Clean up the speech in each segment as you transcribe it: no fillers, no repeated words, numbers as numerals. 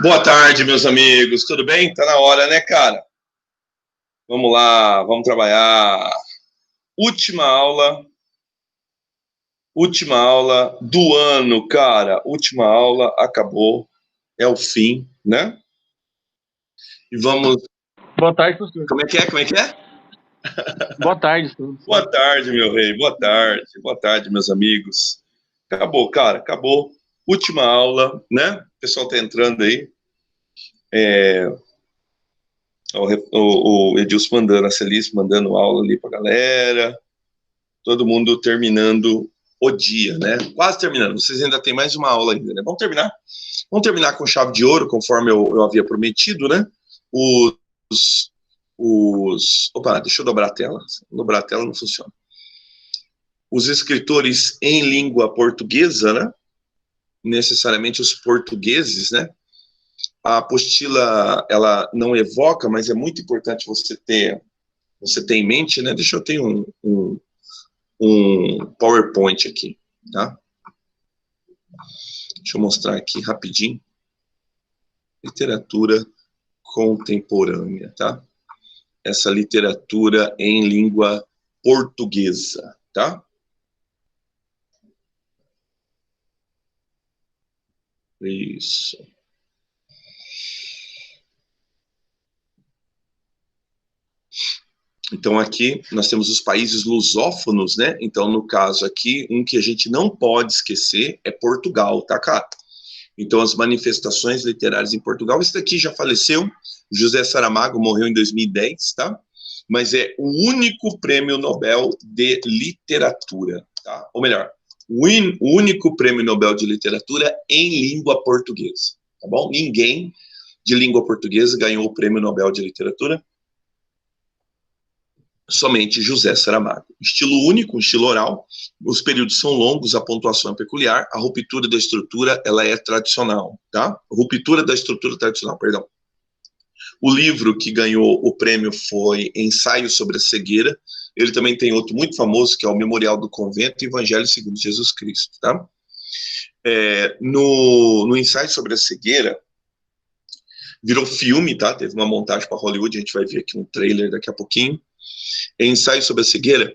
Boa tarde, meus amigos. Tudo bem? Tá na hora, né, cara? Vamos lá, vamos trabalhar. Última aula do ano, cara. Última aula, acabou. É o fim, né? E vamos... Boa tarde, professor. Como é que é? Boa tarde, professor. Boa tarde, meu rei. Boa tarde. Boa tarde, meus amigos. Acabou, cara. Acabou. Última aula, né? O pessoal tá entrando aí. O Edilson mandando, a Celice mandando aula ali pra galera. Todo mundo terminando o dia, né? Quase terminando. Vocês ainda tem mais uma aula ainda, né? Vamos terminar com chave de ouro, conforme eu havia prometido, né? Opa, deixa eu dobrar a tela. Dobrar a tela não funciona. Os escritores em língua portuguesa, né? Necessariamente os portugueses, né? A apostila, ela não evoca, mas é muito importante você ter em mente, né? Deixa eu ter um PowerPoint aqui, tá? Deixa eu mostrar aqui rapidinho. Literatura contemporânea, tá? Essa literatura em língua portuguesa, tá? Isso. Então, aqui nós temos os países lusófonos, né? Então, no caso aqui, um que a gente não pode esquecer é Portugal, tá, cara? Então, as manifestações literárias em Portugal, esse daqui já faleceu, José Saramago morreu em 2010, tá? Mas é o único prêmio Nobel de literatura, tá? Ou melhor, o único prêmio Nobel de literatura em língua portuguesa, tá bom? Ninguém de língua portuguesa ganhou o prêmio Nobel de literatura, somente José Saramago. Estilo único, estilo oral, os períodos são longos, a pontuação é peculiar, a ruptura da estrutura, ela é tradicional, tá? Ruptura da estrutura tradicional, perdão. O livro que ganhou o prêmio foi Ensaio sobre a Cegueira. Ele também tem outro muito famoso, que é o Memorial do Convento, Evangelho segundo Jesus Cristo, tá? No Ensaio sobre a Cegueira, virou filme, tá? Teve uma montagem para Hollywood, a gente vai ver aqui um trailer daqui a pouquinho. Ensaio sobre a Cegueira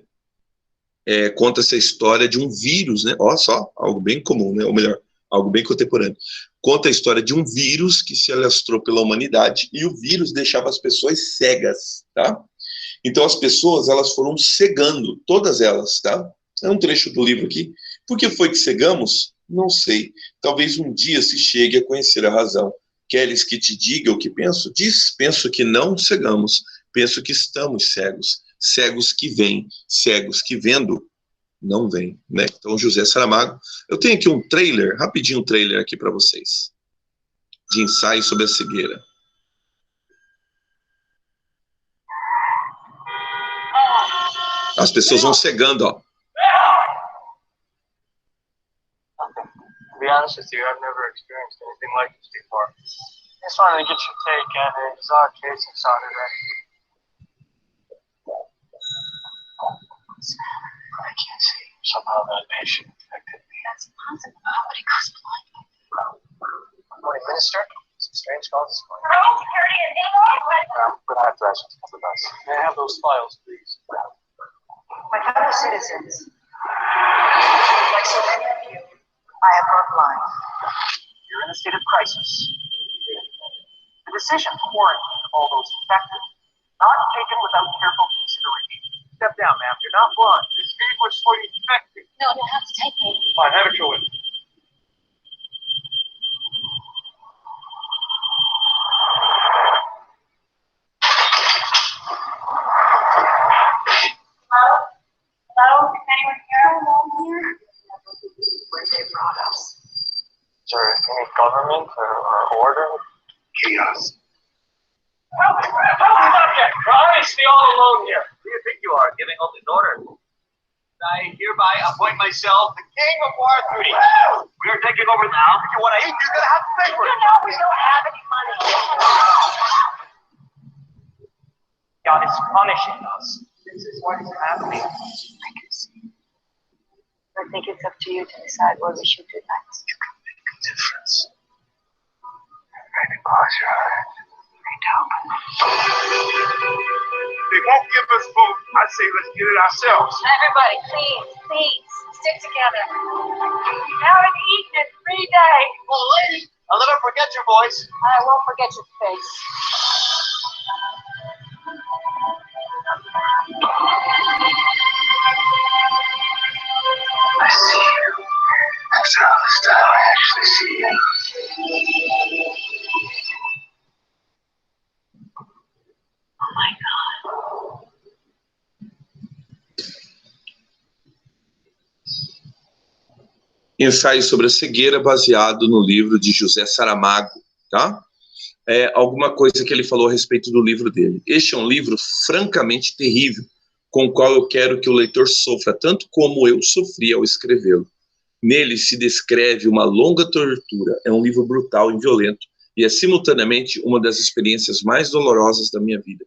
conta essa história de um vírus, né? Olha só, algo bem comum, né? Ou melhor, algo bem contemporâneo. Conta a história de um vírus que se alastrou pela humanidade e o vírus deixava as pessoas cegas, tá? Então as pessoas, elas foram cegando, todas elas, tá? É um trecho do livro aqui. Por que foi que cegamos? Não sei. Talvez um dia se chegue a conhecer a razão. Queres que te diga o que penso? Diz, penso que não cegamos. Penso que estamos cegos. Cegos que veem, cegos que vendo, não veem, né? Então, José Saramago. Eu tenho aqui um trailer, rapidinho um trailer aqui para vocês, de ensaio sobre a cegueira. As pessoas vão cegando, ó. To be honest with you, I've never experienced anything like this before. I just wanted to get your take on a bizarre case I saw today. I can't see. Somehow that patient infected me. That's impossible. Nobody goes blind. Good morning, Minister. Some strange calls this morning. Hello, security is good afternoon. With us. May I have those files, please? My fellow citizens, like so many of you, I have gone blind. You're in a state of crisis. The decision to quarantine all those infected, not taken without careful consideration. Step down, ma'am. You're not blind. This feed was for the infected. No, you have to take me. Fine, have it your way. Hello? Is anyone here? Where they brought us. Is there any government or order? Chaos. Stop that! We're obviously all alone here. Who do you think you are, giving all these orders? I hereby appoint myself the King of War 3. We are taking over now. If you want to eat, you're going to have to pay for it. You know we don't have any money. God is punishing us. This is what is happening. I can see. I think it's up to you to decide what we should do next. You can make a difference. Maybe close your eyes. They won't give us food. I say let's get it ourselves. Everybody, please, stick together. You haven't eaten in 3 days. Well, lady, I'll never forget your voice. I won't forget your face. I see you. That's how this time I actually see you. Oh my God. Ensaio sobre a cegueira, baseado no livro de José Saramago, tá? Alguma coisa que ele falou a respeito do livro dele. Este é um livro francamente terrível, com o qual eu quero que o leitor sofra, tanto como eu sofri ao escrevê-lo. Nele se descreve uma longa tortura, é um livro brutal e violento, e é simultaneamente uma das experiências mais dolorosas da minha vida.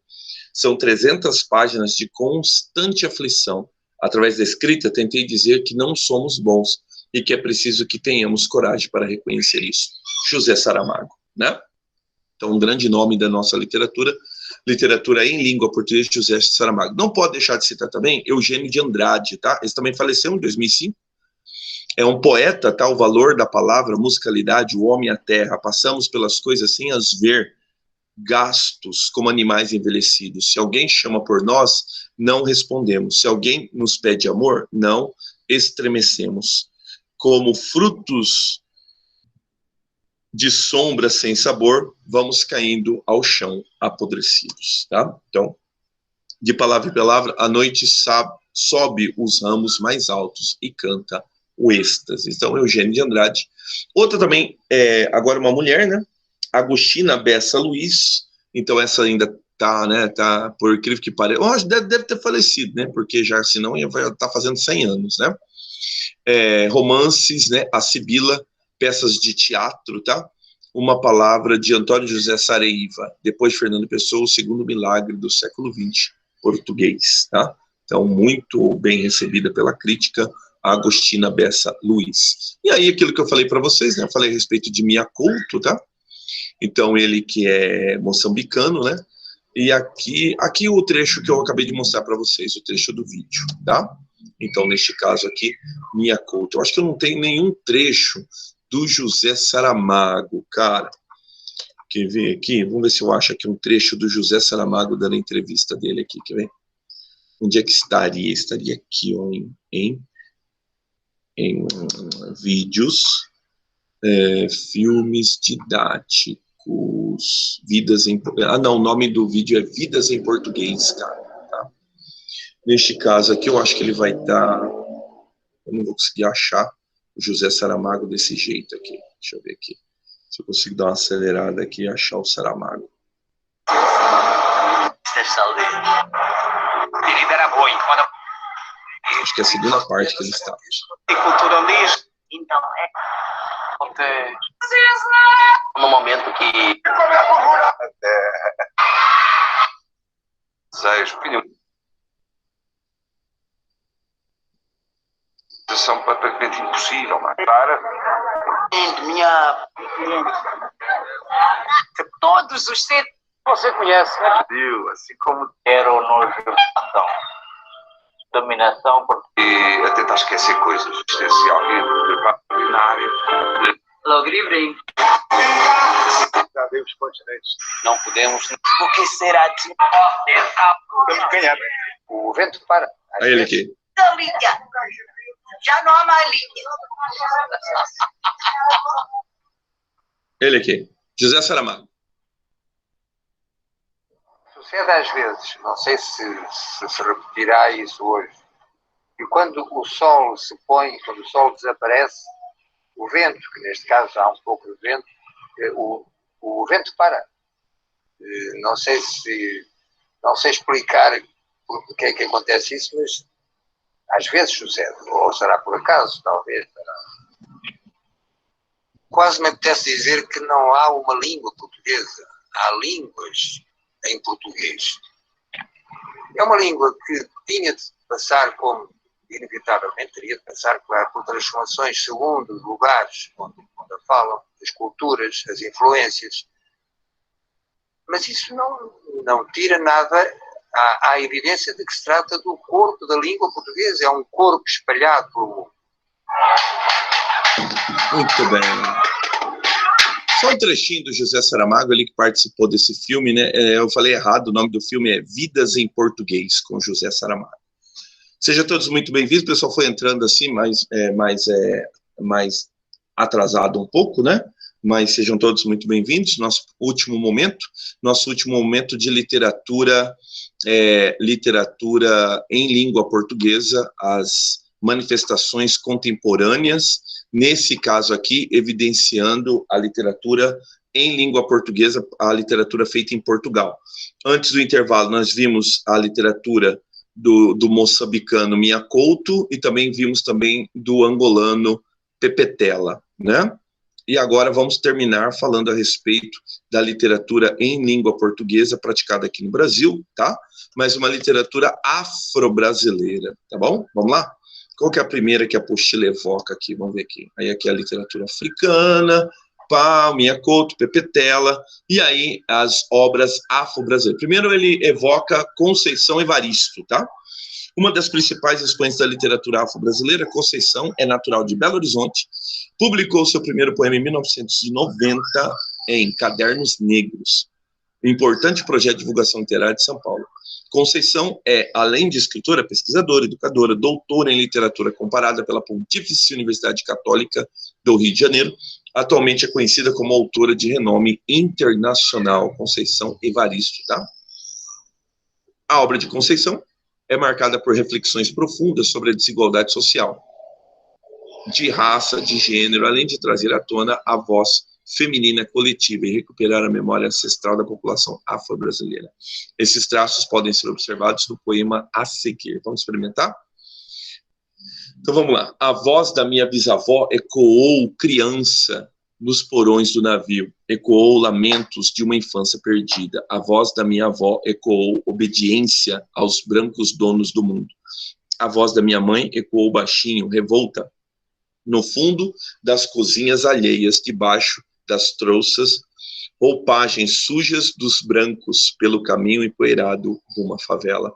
São 300 páginas de constante aflição. Através da escrita, tentei dizer que não somos bons, e que é preciso que tenhamos coragem para reconhecer isso. José Saramago, né? Então, um grande nome da nossa literatura, literatura em língua portuguesa, José Saramago. Não pode deixar de citar também Eugênio de Andrade, tá? Esse também faleceu em 2005. É um poeta, tá? O valor da palavra, musicalidade, o homem e a terra. Passamos pelas coisas sem as ver, gastos como animais envelhecidos. Se alguém chama por nós, não respondemos. Se alguém nos pede amor, não estremecemos. Como frutos de sombra sem sabor, vamos caindo ao chão apodrecidos, tá? Então, de palavra em palavra, a noite sobe os ramos mais altos e canta o êxtase. Então, Eugênio de Andrade. Outra também, agora uma mulher, né? Agostina Bessa Luiz. Então, essa ainda tá, né? Tá, por incrível que pareça. Oh, deve ter falecido, né? Porque já, senão, vai estar fazendo 100 anos, né? Romances, né? A Sibila, peças de teatro, tá? Uma palavra de Antônio José Saraiva, depois de Fernando Pessoa, o segundo milagre do século XX, português, tá? Então, muito bem recebida pela crítica, a Agostina Bessa Luiz. E aí, aquilo que eu falei para vocês, né? Eu falei a respeito de Mia Couto, tá? Então, ele que é moçambicano, né? E aqui o trecho que eu acabei de mostrar para vocês, o trecho do vídeo, tá? Então, neste caso aqui, Mia Couto. Eu acho que eu não tenho nenhum trecho do José Saramago, cara. Quer ver aqui? Vamos ver se eu acho aqui um trecho do José Saramago dando a entrevista dele aqui, quer ver? Onde é que estaria? Estaria aqui, ó, em vídeos, filmes didáticos, vidas em... Ah, não, o nome do vídeo é Vidas em Português, cara. Tá? Neste caso aqui, eu acho que ele vai estar... Eu não vou conseguir achar o José Saramago desse jeito aqui. Deixa eu ver aqui. Se eu consigo dar uma acelerada aqui e achar o Saramago. Acho que é a segunda parte que ele está. Então, no momento que... São praticamente impossível, não é? Para. Minha... Todos os centros você conhece, né? Assim como... Era o nojeação. Dominação por... E a tentar esquecer coisas essencialmente na área. Logo livre. Já vemos continentes. Não podemos... O que será de... Temos que ganhar. O vento para. Aí ele aqui. Já não há mais linha. Ele aqui. José Saramago. Sucede às vezes, não sei se repetirá isso hoje, e quando o sol se põe, quando o sol desaparece, o vento, que neste caso há um pouco de vento, o vento para. Não sei explicar porque é que acontece isso, mas às vezes sucede, ou será por acaso, talvez. Quase me apetece dizer que não há uma língua portuguesa, há línguas em português. É uma língua que tinha de passar, como inevitavelmente teria de passar, claro, por transformações segundo os lugares onde falam, as culturas, as influências, Mas isso não tira nada à evidência de que se trata do corpo da língua portuguesa. É um corpo espalhado pelo mundo. Muito bem. Só um trechinho do José Saramago ali que participou desse filme, né? Eu falei errado, o nome do filme é Vidas em Português, com José Saramago. Sejam todos muito bem-vindos, o pessoal foi entrando assim, mais atrasado um pouco, né? Mas sejam todos muito bem-vindos. Nosso último momento de literatura, literatura em língua portuguesa, as manifestações contemporâneas, nesse caso aqui, evidenciando a literatura em língua portuguesa, a literatura feita em Portugal. Antes do intervalo, nós vimos a literatura do moçambicano Mia Couto e também vimos do angolano Pepetela, né? E agora vamos terminar falando a respeito da literatura em língua portuguesa praticada aqui no Brasil, tá? Mas uma literatura afro-brasileira, tá bom? Vamos lá? Qual que é a primeira que a apostila evoca aqui? Vamos ver aqui. Aí aqui é a literatura africana, Mia Couto, Pepetela, e aí as obras afro-brasileiras. Primeiro ele evoca Conceição Evaristo, tá? Uma das principais expoentes da literatura afro-brasileira, Conceição é natural de Belo Horizonte, publicou seu primeiro poema em 1990 em Cadernos Negros, um importante projeto de divulgação literária de São Paulo. Conceição é, além de escritora, pesquisadora, educadora, doutora em literatura comparada pela Pontífice Universidade Católica do Rio de Janeiro, atualmente é conhecida como autora de renome internacional, Conceição Evaristo, tá? A obra de Conceição é marcada por reflexões profundas sobre a desigualdade social, de raça, de gênero, além de trazer à tona a voz feminina coletiva e recuperar a memória ancestral da população afro-brasileira. Esses traços podem ser observados no poema a seguir. Vamos experimentar? Então vamos lá. A voz da minha bisavó ecoou criança nos porões do navio, ecoou lamentos de uma infância perdida. A voz da minha avó ecoou obediência aos brancos donos do mundo. A voz da minha mãe ecoou baixinho, revolta, no fundo das cozinhas alheias, debaixo das trouxas, roupagens sujas dos brancos pelo caminho empoeirado rumo à favela.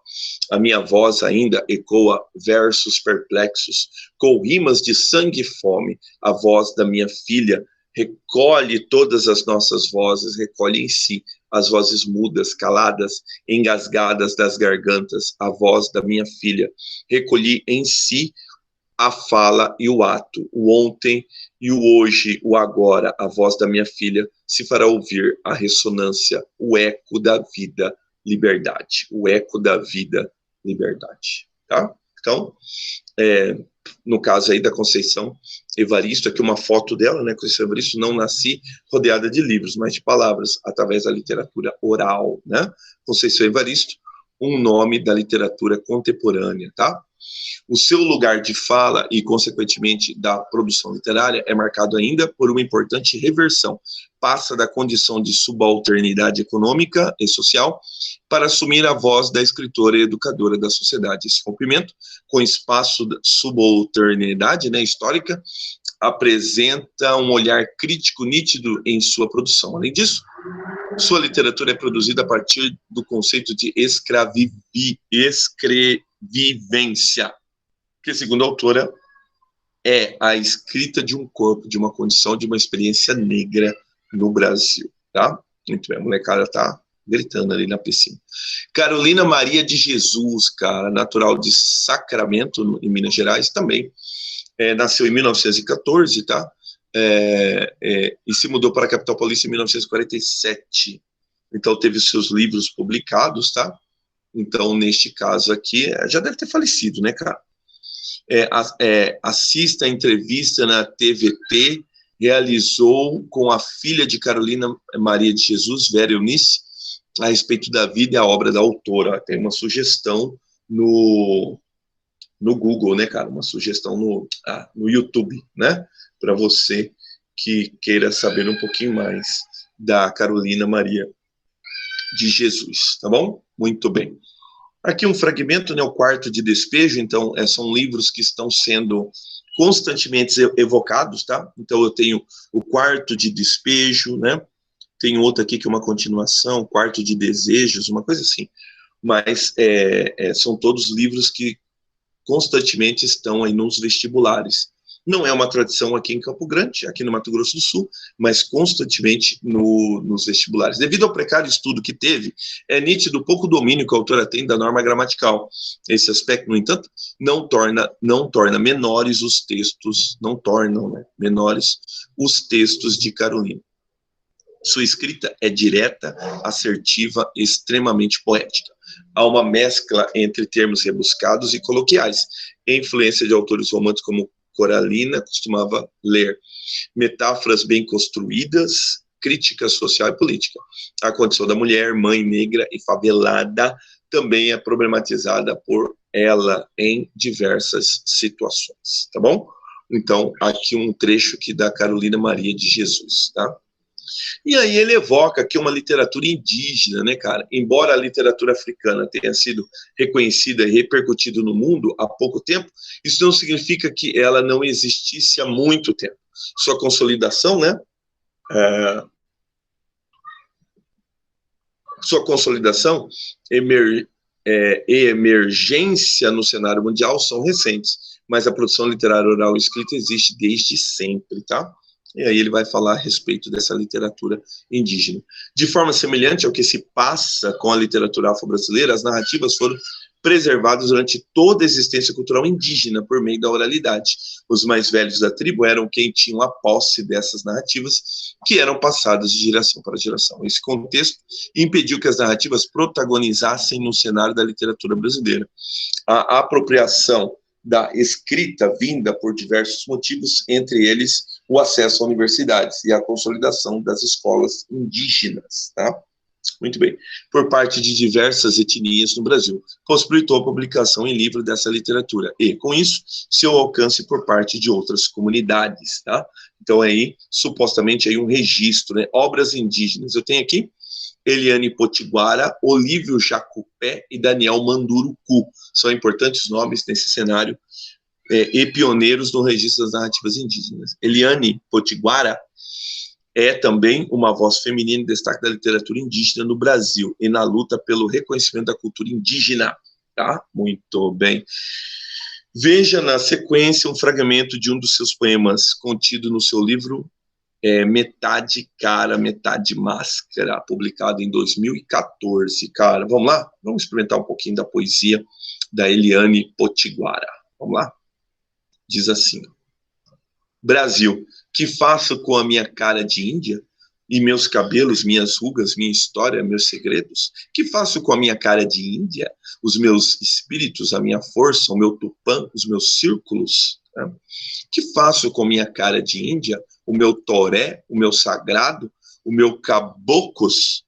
A minha voz ainda ecoa versos perplexos, com rimas de sangue e fome. A voz da minha filha recolhe todas as nossas vozes, recolhe em si as vozes mudas, caladas, engasgadas das gargantas. A voz da minha filha recolhi em si a fala e o ato, o ontem e o hoje, o agora. A voz da minha filha se fará ouvir a ressonância, o eco da vida, liberdade. O eco da vida, liberdade. Tá? Então, no caso aí da Conceição Evaristo, aqui uma foto dela, né, Conceição Evaristo, não nasci rodeada de livros, mas de palavras, através da literatura oral, né? Conceição Evaristo, um nome da literatura contemporânea, tá? O seu lugar de fala e, consequentemente, da produção literária é marcado ainda por uma importante reversão. Passa da condição de subalternidade econômica e social para assumir a voz da escritora e educadora da sociedade. Esse rompimento com espaço de subalternidade, né, histórica, apresenta um olhar crítico nítido em sua produção. Além disso, sua literatura é produzida a partir do conceito de escrevivência, que, segundo a autora, é a escrita de um corpo, de uma condição, de uma experiência negra no Brasil, tá? Muito bem, a molecada tá gritando ali na piscina. Carolina Maria de Jesus, cara, natural de Sacramento, em Minas Gerais, também nasceu em 1914, tá? E se mudou para a capital paulista em 1947. Então, teve seus livros publicados, tá? Então, neste caso aqui, já deve ter falecido, né, cara? Assista a entrevista na TVT, realizou com a filha de Carolina Maria de Jesus, Vera Eunice, a respeito da vida e a obra da autora. Tem uma sugestão no Google, né, cara? Uma sugestão no YouTube, né? Para você que queira saber um pouquinho mais da Carolina Maria de Jesus, tá bom? Muito bem. Aqui um fragmento, né, o Quarto de Despejo. Então, são livros que estão sendo constantemente evocados, tá? Então, eu tenho o Quarto de Despejo, né? tem outro aqui que é uma continuação, Quarto de Desejos, uma coisa assim. Mas são todos livros que constantemente estão aí nos vestibulares. Não é uma tradição aqui em Campo Grande, aqui no Mato Grosso do Sul, mas constantemente nos vestibulares. Devido ao precário estudo que teve, é nítido o pouco domínio que a autora tem da norma gramatical. Esse aspecto, no entanto, não torna menores os textos, não tornam, né, menores os textos de Carolina. Sua escrita é direta, assertiva, extremamente poética. Há uma mescla entre termos rebuscados e coloquiais. A influência de autores românticos como Coralina costumava ler metáforas bem construídas, crítica social e política. A condição da mulher, mãe negra e favelada também é problematizada por ela em diversas situações, tá bom? Então, aqui um trecho aqui da Carolina Maria de Jesus, tá? E aí ele evoca aqui uma literatura indígena, né, cara? Embora a literatura africana tenha sido reconhecida e repercutida no mundo há pouco tempo, isso não significa que ela não existisse há muito tempo. Sua consolidação, né? Sua consolidação e emergência no cenário mundial são recentes, mas a produção literária oral e escrita existe desde sempre, tá? E aí ele vai falar a respeito dessa literatura indígena. De forma semelhante ao que se passa com a literatura afro-brasileira, as narrativas foram preservadas durante toda a existência cultural indígena por meio da oralidade. Os mais velhos da tribo eram quem tinham a posse dessas narrativas, que eram passadas de geração para geração. Esse contexto impediu que as narrativas protagonizassem no cenário da literatura brasileira. A apropriação da escrita vinda por diversos motivos, entre eles o acesso a universidades e a consolidação das escolas indígenas, tá? Muito bem. Por parte de diversas etnias no Brasil, possibilitou a publicação em livro dessa literatura e, com isso, seu alcance por parte de outras comunidades, tá? Então, aí, supostamente, aí um registro, né? Obras indígenas. Eu tenho aqui Eliane Potiguara, Olívio Jacupé e Daniel Manduruku. São importantes nomes nesse cenário e pioneiros no registro das narrativas indígenas. Eliane Potiguara é também uma voz feminina em destaque da literatura indígena no Brasil e na luta pelo reconhecimento da cultura indígena, tá? Muito bem. Veja na sequência um fragmento de um dos seus poemas contido no seu livro Metade Cara, Metade Máscara, publicado em 2014. Cara, vamos lá? Vamos experimentar um pouquinho da poesia da Eliane Potiguara. Vamos lá? Diz assim: Brasil, que faço com a minha cara de Índia? E meus cabelos, minhas rugas, minha história, meus segredos? Que faço com a minha cara de Índia? Os meus espíritos, a minha força, o meu tupã, os meus círculos? Né? Que faço com a minha cara de Índia? O meu toré, o meu sagrado, o meu cabocos,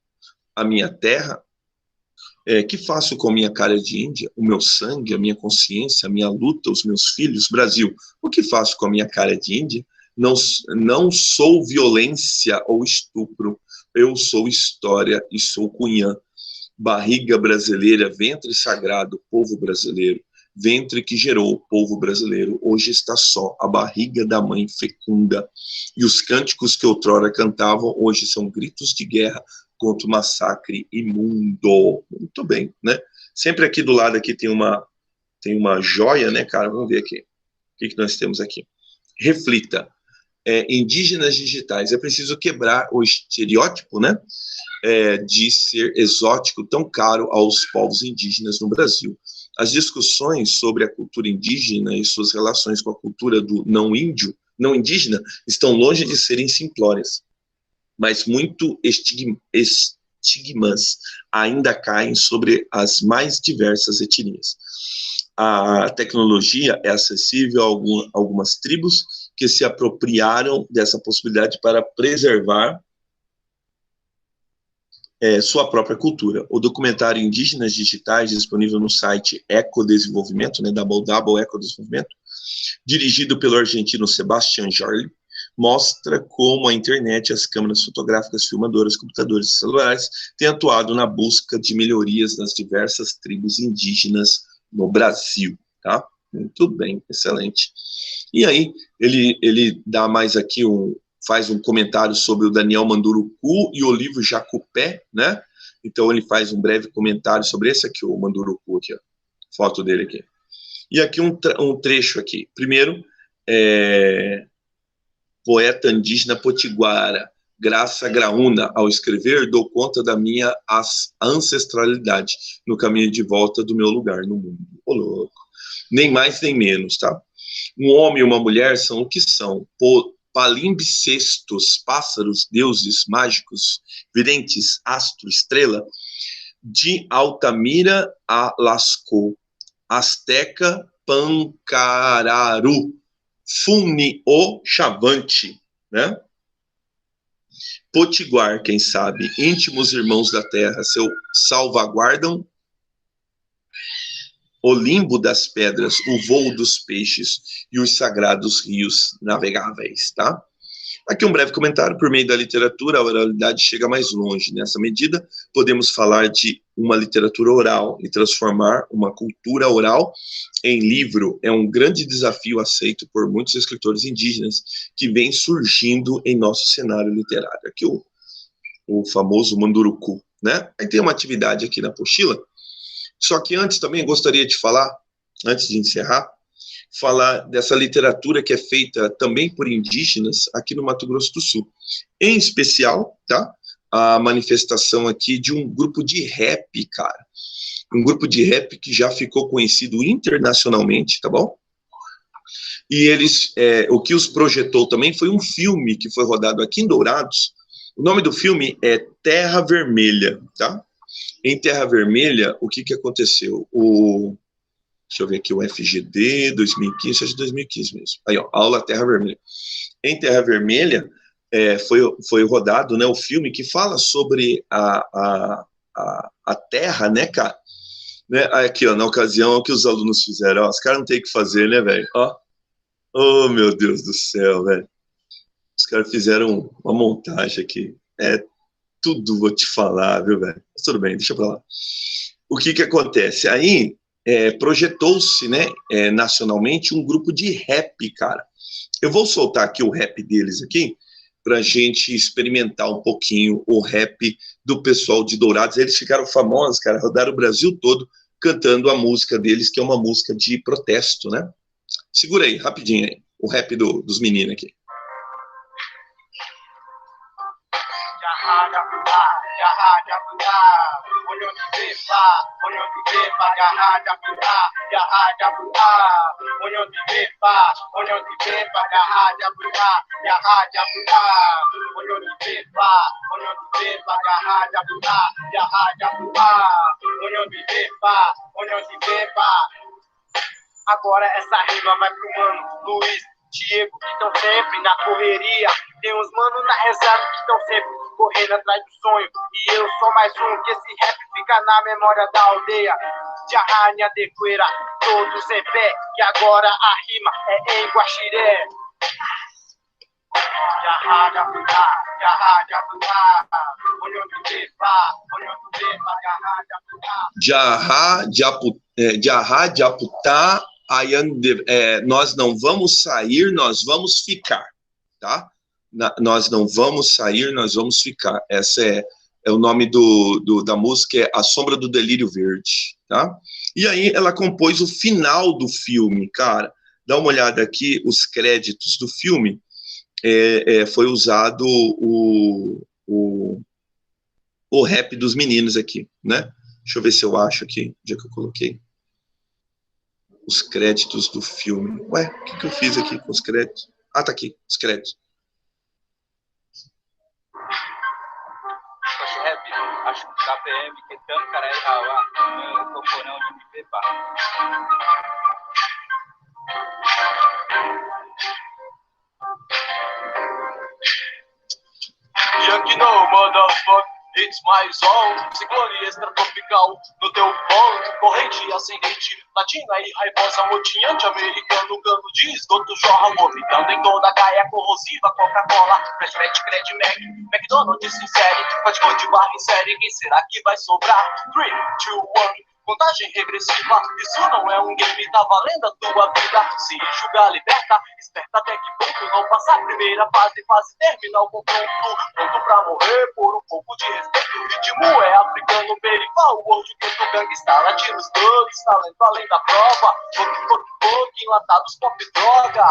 a minha terra? Que faço com a minha cara de Índia? O meu sangue, a minha consciência, a minha luta, os meus filhos, Brasil? O que faço com a minha cara de Índia? Não sou violência ou estupro, eu sou história e sou cunhã. Barriga brasileira, ventre sagrado, povo brasileiro, ventre que gerou o povo brasileiro, hoje está só a barriga da mãe fecunda. E os cânticos que outrora cantavam, hoje são gritos de guerra contra o massacre imundo. Muito bem, né? Sempre aqui do lado aqui tem uma joia, né, cara? Vamos ver aqui. O que nós temos aqui? Reflita. Indígenas digitais. É preciso quebrar o estereótipo, né, de ser exótico tão caro aos povos indígenas no Brasil. As discussões sobre a cultura indígena e suas relações com a cultura do não indígena, estão longe de serem simplórias, mas muito estigmas ainda caem sobre as mais diversas etnias. A tecnologia é acessível a algumas tribos que se apropriaram dessa possibilidade para preservar sua própria cultura. O documentário Indígenas Digitais, disponível no site Ecodesenvolvimento, né, Double Ecodesenvolvimento, dirigido pelo argentino Sebastián Jorli, mostra como a internet, as câmeras fotográficas, filmadoras, computadores e celulares têm atuado na busca de melhorias nas diversas tribos indígenas no Brasil, tá? Muito bem, excelente. E aí, ele dá mais aqui faz um comentário sobre o Daniel Manduruku e o livro Jacupé, né? Então ele faz um breve comentário sobre esse aqui, o Manduruku aqui, ó. Foto dele aqui. E aqui um trecho aqui. Primeiro, poeta indígena potiguara, Graça Graúna, ao escrever, dou conta da minha ancestralidade no caminho de volta do meu lugar no mundo. Ô, louco. Nem mais nem menos, tá? Um homem e uma mulher são o que são. Palimpsestos, pássaros, deuses, mágicos, videntes, astro, estrela, de Altamira a Lascaux, Azteca, Pancararu, Funi-o Chavante, né? Potiguar, quem sabe, íntimos irmãos da terra, seu salvaguardam o limbo das pedras, o voo dos peixes e os sagrados rios navegáveis, tá? Aqui um breve comentário. Por meio da literatura, a oralidade chega mais longe. Nessa medida, podemos falar de uma literatura oral e transformar uma cultura oral em livro. É um grande desafio aceito por muitos escritores indígenas que vem surgindo em nosso cenário literário. Aqui o famoso Manduruku, né? Aí tem uma atividade aqui na apostila. Só que antes também gostaria de falar, antes de encerrar, falar dessa literatura que é feita também por indígenas aqui no Mato Grosso do Sul. Em especial, tá? A manifestação aqui de um grupo de rap, cara. Um grupo de rap que já ficou conhecido internacionalmente, tá bom? E eles, o que os projetou também foi um filme que foi rodado aqui em Dourados. O nome do filme é Terra Vermelha, tá? Em Terra Vermelha, o que aconteceu? Deixa eu ver aqui, o FGD 2015, acho que 2015 mesmo. Aí, ó, aula Terra Vermelha. Em Terra Vermelha, foi rodado, né, o filme que fala sobre a Terra, né, cara? Né? Aqui, ó, na ocasião, o que os alunos fizeram, ó, os caras não tem o que fazer, né, velho? Ó, oh, meu Deus do céu, velho. Os caras fizeram uma montagem aqui. Tudo vou te falar, viu, velho? Mas tudo bem, deixa pra lá. O que acontece? Aí, projetou-se, né, nacionalmente, um grupo de rap, cara. Eu vou soltar aqui o rap deles aqui, pra gente experimentar um pouquinho o rap do pessoal de Dourados. Eles ficaram famosos, cara, rodaram o Brasil todo cantando a música deles, que é uma música de protesto, né? Segura aí, rapidinho aí, o rap dos meninos aqui. Agora essa rima vai pro mano Luiz, Diego, que estão sempre na correria. Tem uns mano na reserva que estão sempre correndo atrás do sonho. E eu sou mais um, que esse rap fica na memória da aldeia. De arranha de cueira, todos em pé, que agora a rima é em Guaxiré. Jarrá, Japutá, nós não vamos sair, nós vamos ficar, tá? Nós não vamos sair, nós vamos ficar. Essa é o nome da música, é A Sombra do Delírio Verde, tá? E aí ela compôs o final do filme, cara. Dá uma olhada aqui, os créditos do filme. Foi usado o rap dos meninos aqui, né? Deixa eu ver se eu acho aqui, onde é que eu coloquei os créditos do filme. Ué, o que eu fiz aqui com os créditos? Ah, tá aqui, os créditos. Acho que KPM, que tanto cara aí, Rawa, Toporão de MP, pá. Yankee no motherfucker, it's my zone. Ciclone extratropical no teu ponto. Corrente ascendente, latina e raivosa, motinhante americano, cano de esgoto, jorra vomitando em toda a caia corrosiva. Coca-Cola, Fred, Mac, McDonald's sincere, código de barra em série. Quem será que vai sobrar? 3, 2, 1. contagem regressiva. Isso não é um game, tá valendo a tua vida. Se julgar, liberta, esperta até que ponto não passa a primeira fase, fase termina o confronto. Pronto pra morrer por um pouco de respeito. O ritmo é africano, berimbau, o ouro que tu gangsta, latinos, thugs, talento além da prova. Funk, enlatados, pop, droga.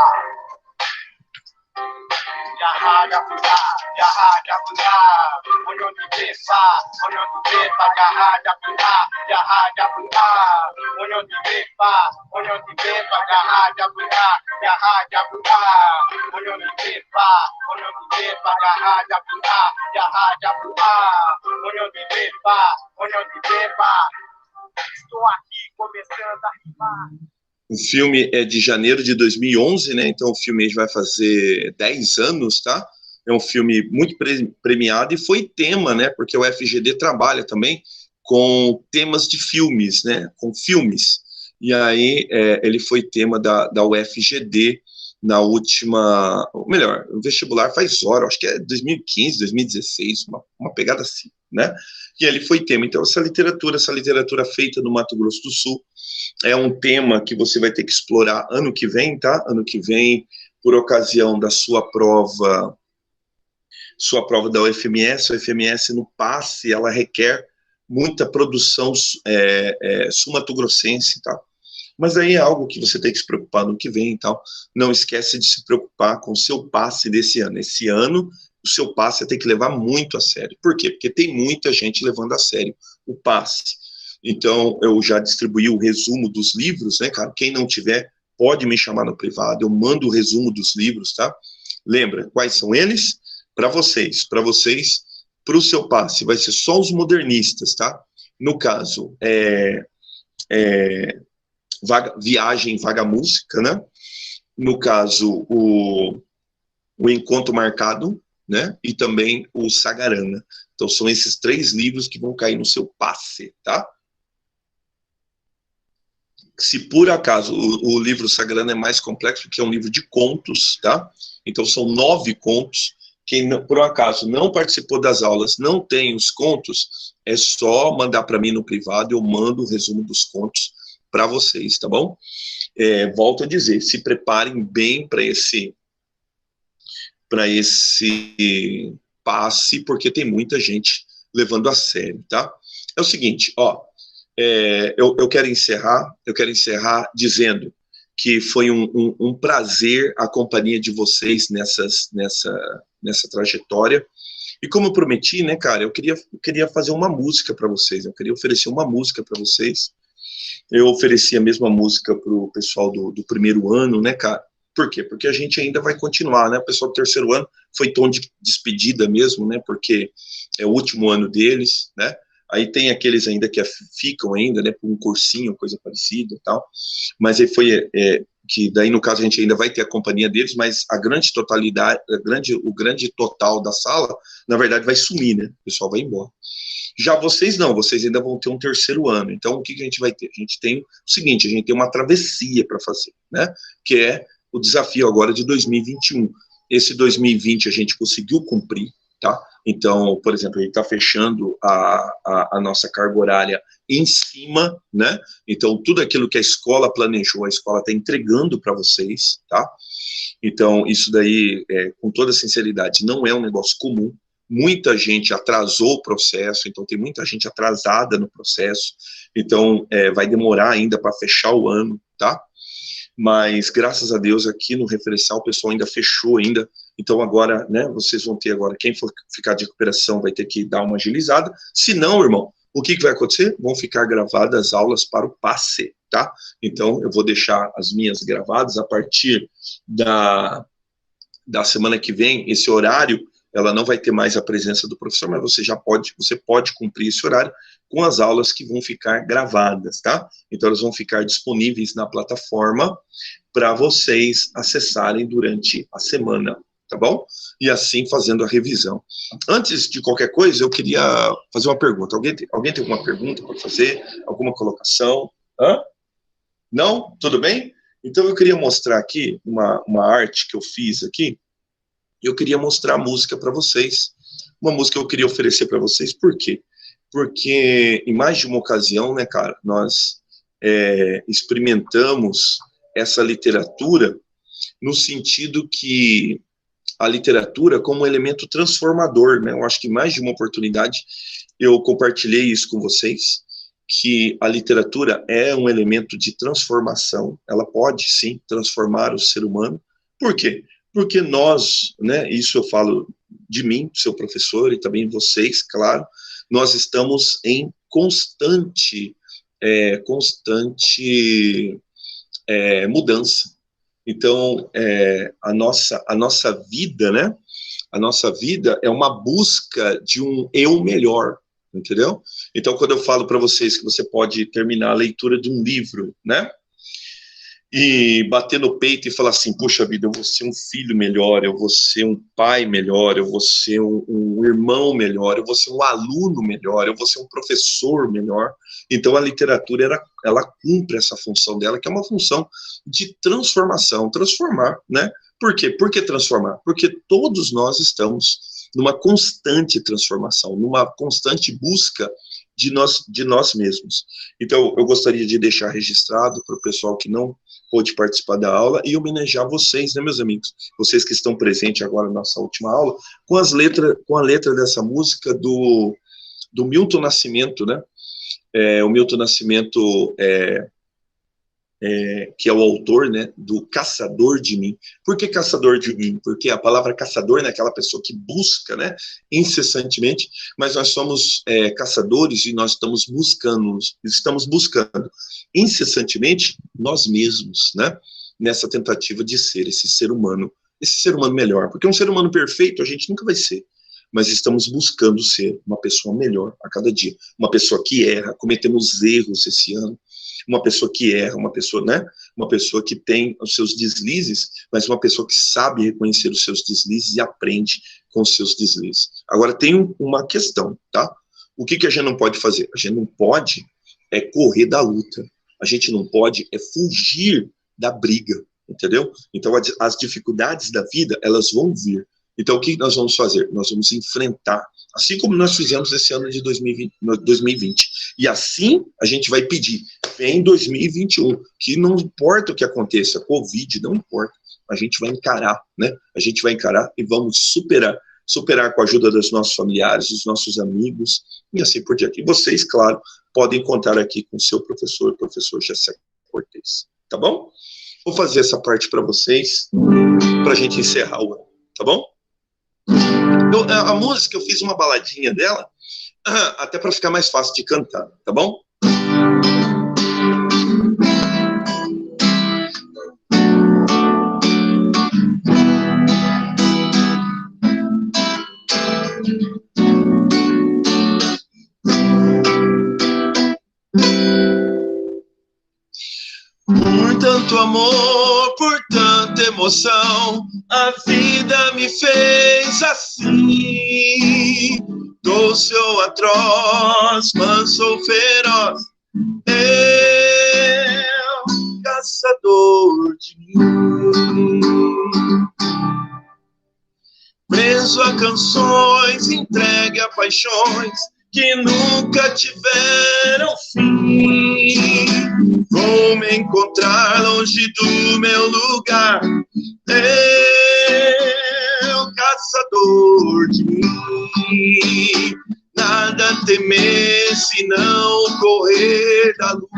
Yaha, yapuya, yaha, yapuya. Onyo ni befa, yaha, yapuya, yaha, yapuya. Onyo ni befa, yaha, yapuya, yaha, yapuya. Onyo ni befa, yaha, yapuya, yaha, yapuya. Onyo ni befa. Estou aqui começando a rimar. O filme é de janeiro de 2011, né? Então o filme vai fazer 10 anos, tá? É um filme muito premiado e foi tema, né? Porque o FGD trabalha também com temas de filmes, né? Com filmes. E aí ele foi tema da UFGD na última... Ou melhor, o vestibular faz hora, acho que é 2015, 2016, uma pegada assim, né? E ele foi tema. Então essa literatura feita no Mato Grosso do Sul, é um tema que você vai ter que explorar ano que vem, tá? Ano que vem, por ocasião da sua prova da UFMS. A UFMS, no passe, ela requer muita produção sul-mato-grossense, tá? Mas aí é algo que você tem que se preocupar no que vem e tal. Não esquece de se preocupar com o seu passe desse ano. Esse ano, o seu passe você tem que levar muito a sério. Por quê? Porque tem muita gente levando a sério o passe. Então, eu já distribuí o resumo dos livros, né, cara? Quem não tiver, pode me chamar no privado, eu mando o resumo dos livros, tá? Lembra, quais são eles? Para vocês, para o seu passe, vai ser só os modernistas, tá? No caso, Viagem, Vaga Música, né? No caso, o Encontro Marcado, né? E também o Sagarana. Então, são esses 3 livros que vão cair no seu passe, tá? Se por acaso o livro Sagrado é mais complexo, porque é um livro de contos, tá? Então são 9 contos. Quem por acaso não participou das aulas, não tem os contos, é só mandar para mim no privado, eu mando o resumo dos contos para vocês, tá bom? Volto a dizer, se preparem bem para esse passe, porque tem muita gente levando a sério, tá? É o seguinte, ó. Eu quero encerrar dizendo que foi um prazer a companhia de vocês nessa trajetória. E como eu prometi, né, cara, eu queria fazer uma música para vocês, eu queria oferecer uma música para vocês. Eu ofereci a mesma música para o pessoal do primeiro ano, né, cara? Por quê? Porque a gente ainda vai continuar, né? O pessoal do terceiro ano foi tom de despedida mesmo, né? Porque é o último ano deles, né? Aí tem aqueles ainda que ficam ainda, né, por um cursinho, coisa parecida e tal, mas aí foi, que daí no caso a gente ainda vai ter a companhia deles, mas a grande totalidade, o grande total da sala, na verdade vai sumir, né, o pessoal vai embora. Já vocês não, vocês ainda vão ter um terceiro ano, então o que a gente vai ter? A gente tem o seguinte, a gente tem uma travessia para fazer, né, que é o desafio agora de 2021. Esse 2020 a gente conseguiu cumprir, tá? Então, por exemplo, a gente está fechando a nossa carga horária em cima, né? Então, tudo aquilo que a escola planejou, a escola está entregando para vocês, tá? Então, isso daí, com toda sinceridade, não é um negócio comum. Muita gente atrasou o processo, então tem muita gente atrasada no processo. Então, vai demorar ainda para fechar o ano, tá? Mas, graças a Deus, aqui no Referencial, o pessoal ainda fechou ainda. Então agora, né, vocês vão ter agora, quem for ficar de recuperação vai ter que dar uma agilizada. Se não, irmão, o que vai acontecer? Vão ficar gravadas as aulas para o passe, tá? Então eu vou deixar as minhas gravadas a partir da semana que vem. Esse horário, ela não vai ter mais a presença do professor, mas você pode cumprir esse horário com as aulas que vão ficar gravadas, tá? Então elas vão ficar disponíveis na plataforma para vocês acessarem durante a semana, tá bom? E assim fazendo a revisão. Antes de qualquer coisa, eu queria fazer uma pergunta. Alguém tem alguma pergunta para fazer? Alguma colocação? Hã? Não? Tudo bem? Então eu queria mostrar aqui uma arte que eu fiz aqui. Eu queria mostrar a música para vocês. Uma música que eu queria oferecer para vocês. Por quê? porque em mais de uma ocasião, né, cara, nós experimentamos essa literatura no sentido que a literatura como um elemento transformador, né? Eu acho que em mais de uma oportunidade eu compartilhei isso com vocês, que a literatura é um elemento de transformação, ela pode sim transformar o ser humano. Por quê? Porque nós, né, isso eu falo de mim, seu professor, e também vocês, claro, nós estamos em constante mudança. Então, a nossa vida, né, a nossa vida é uma busca de um eu melhor, entendeu? Então, quando eu falo para vocês que você pode terminar a leitura de um livro, né, e bater no peito e falar assim, puxa vida, eu vou ser um filho melhor, eu vou ser um pai melhor, eu vou ser um irmão melhor, eu vou ser um aluno melhor, eu vou ser um professor melhor. Então a literatura, ela cumpre essa função dela, que é uma função de transformação, transformar, né? Por quê? Por que transformar? Porque todos nós estamos numa constante transformação, numa constante busca de nós mesmos. Então eu gostaria de deixar registrado para o pessoal que não pôde participar da aula e homenagear vocês, né, meus amigos? Vocês que estão presentes agora na nossa última aula, com a letra dessa música do Milton Nascimento, né? O Milton Nascimento que é o autor, né, do Caçador de Mim. Por que Caçador de Mim? Porque a palavra caçador é aquela pessoa que busca, né, incessantemente, mas nós somos caçadores e nós estamos buscando incessantemente nós mesmos, né, nessa tentativa de ser esse ser humano melhor, porque um ser humano perfeito a gente nunca vai ser, mas estamos buscando ser uma pessoa melhor a cada dia, uma pessoa que erra, cometemos erros esse ano, uma pessoa que erra, uma pessoa, né, uma pessoa que tem os seus deslizes, mas uma pessoa que sabe reconhecer os seus deslizes e aprende com os seus deslizes. Agora tem uma questão, tá? O que a gente não pode fazer? A gente não pode correr da luta, a gente não pode fugir da briga, entendeu? Então as dificuldades da vida, elas vão vir. Então o que nós vamos fazer? Nós vamos enfrentar, assim como nós fizemos esse ano de 2020. E assim a gente vai pedir, em 2021, que não importa o que aconteça, Covid, não importa, a gente vai encarar, né? A gente vai encarar e vamos superar com a ajuda dos nossos familiares, dos nossos amigos, e assim por diante. E vocês, claro, podem contar aqui com o seu professor, o professor Jessé Cortez, tá bom? Vou fazer essa parte para vocês, para a gente encerrar o ano, tá bom? A música, eu fiz uma baladinha dela, até para ficar mais fácil de cantar, tá bom? Por tanto amor, por tanta emoção, a vida me fez assim. Doce ou atroz, manso ou feroz, eu, caçador de mim. Preso a canções, entregue a paixões que nunca tiveram fim. Vou me encontrar longe do meu lugar, eu, caçador de mim. Nada temer se não correr da luta,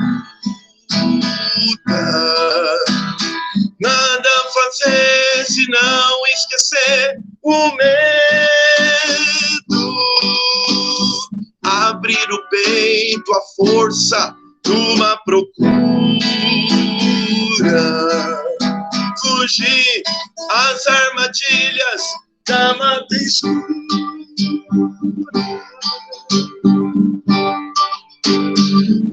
nada fazer se não esquecer o medo. Abrir o peito à força de uma procura, fugir às armadilhas da mata escura.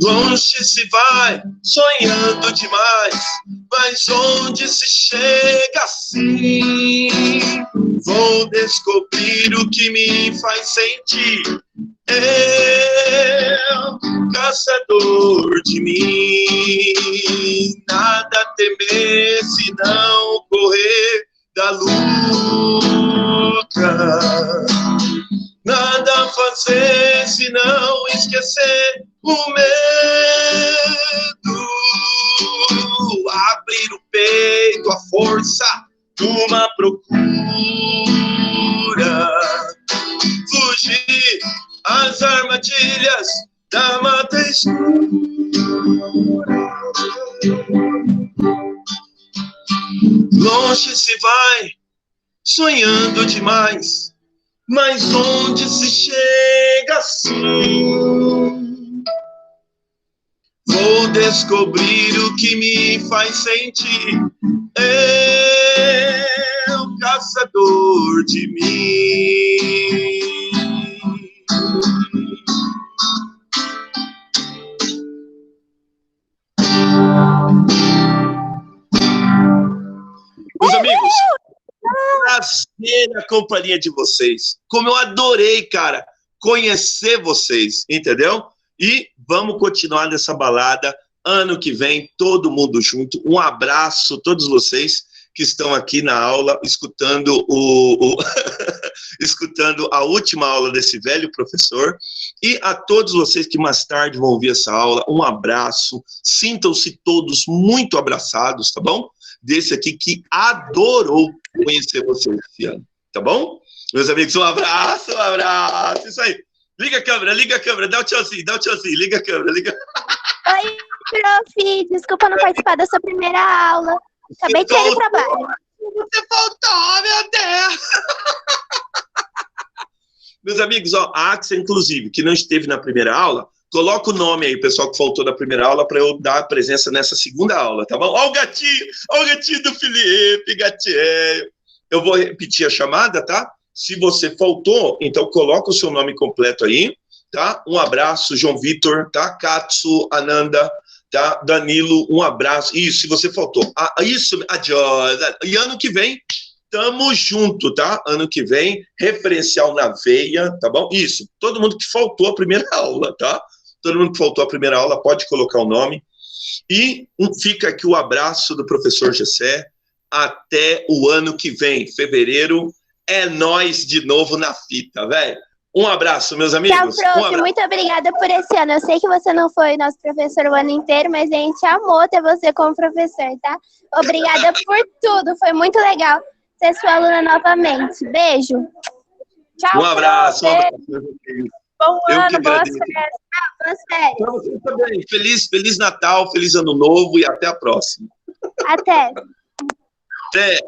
Longe se vai, sonhando demais, mas onde se chega assim? Vou descobrir o que me faz sentir, eu, caçador de mim. Nada temer se não correr da luta, nada fazer se não esquecer o medo, abrir o peito, a força de uma procura, fugir às armadilhas da mata escura. Longe se vai, sonhando demais, mas onde se chega assim? Vou descobrir o que me faz sentir, eu, caçador de mim. Meus amigos, prazer na companhia de vocês. Como eu adorei, cara, conhecer vocês, entendeu? E vamos continuar nessa balada ano que vem, todo mundo junto. Um abraço a todos vocês que estão aqui na aula, escutando escutando a última aula desse velho professor. E a todos vocês que mais tarde vão ouvir essa aula, um abraço. Sintam-se todos muito abraçados, tá bom? Desse aqui que adorou conhecer vocês esse ano, tá bom? Meus amigos, um abraço, isso aí. Liga a câmera, dá um tchauzinho, liga a câmera, liga. Oi, prof, desculpa não participar da sua primeira aula. Acabei de sair do trabalho. Você faltou, meu Deus! Meus amigos, ó, a Axel, inclusive, que não esteve na primeira aula, coloca o nome aí, pessoal que faltou da primeira aula, para eu dar a presença nessa segunda aula, tá bom? Ó o gatinho do Felipe, gatinho. Eu vou repetir a chamada, tá? Se você faltou, então coloca o seu nome completo aí, tá? Um abraço, João Vitor, tá? Katsu, Ananda, tá? Danilo, um abraço. Isso, se você faltou. Isso, adiós. E ano que vem, tamo junto, tá? Ano que vem, referencial na veia, tá bom? Isso, todo mundo que faltou a primeira aula, tá? Todo mundo que faltou a primeira aula pode colocar o nome. E fica aqui o abraço do professor Gessé. Até o ano que vem, fevereiro, é nós de novo na fita, velho. Um abraço, meus amigos. Tchau, prof. Muito obrigada por esse ano. Eu sei que você não foi nosso professor o ano inteiro, mas a gente amou ter você como professor, tá? Obrigada por tudo. Foi muito legal ser sua aluna novamente. Beijo. Tchau, um abraço, prof. Meus amigos. Bom Eu ano, que boas agradeço. férias. Pra você também. Feliz Natal, feliz Ano Novo e até a próxima. Até. Até.